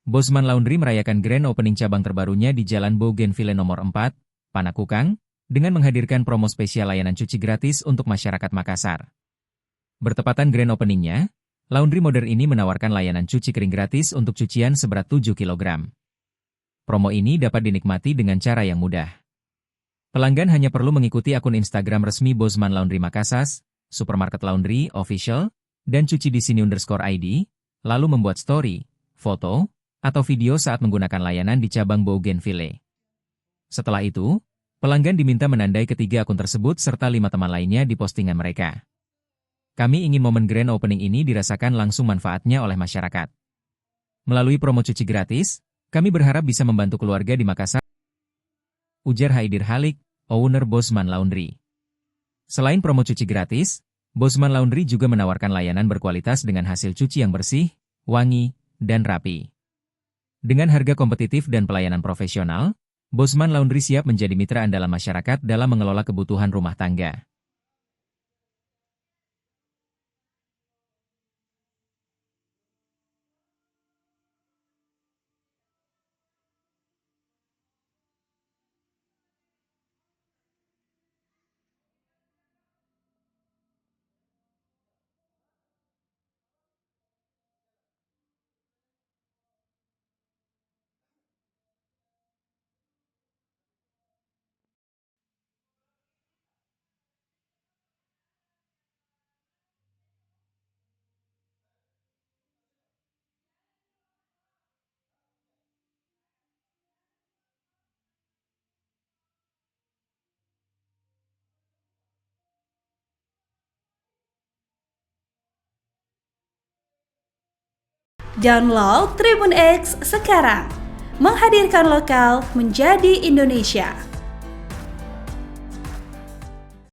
Bosman Laundry merayakan grand opening cabang terbarunya di Jalan Bougainville nomor 4, Panakukang, dengan menghadirkan promo spesial layanan cuci gratis untuk masyarakat Makassar. Bertepatan grand openingnya, laundry modern ini menawarkan layanan cuci kering gratis untuk cucian seberat 7 kg. Promo ini dapat dinikmati dengan cara yang mudah. Pelanggan hanya perlu mengikuti akun Instagram resmi Bosman Laundry Makassar, Supermarket Laundry Official, dan cuci di sini_id, lalu membuat story, foto, atau video saat menggunakan layanan di cabang Bougainville. Setelah itu, pelanggan diminta menandai ketiga akun tersebut serta 5 teman lainnya di postingan mereka. Kami ingin momen grand opening ini dirasakan langsung manfaatnya oleh masyarakat. Melalui promo cuci gratis, kami berharap bisa membantu keluarga di Makassar, ujar Haidir Halik, owner Bosman Laundry. Selain promo cuci gratis, Bosman Laundry juga menawarkan layanan berkualitas dengan hasil cuci yang bersih, wangi, dan rapi. Dengan harga kompetitif dan pelayanan profesional, Bosman Laundry siap menjadi mitra andalan masyarakat dalam mengelola kebutuhan rumah tangga. Download Tribun X sekarang, menghadirkan lokal menjadi Indonesia.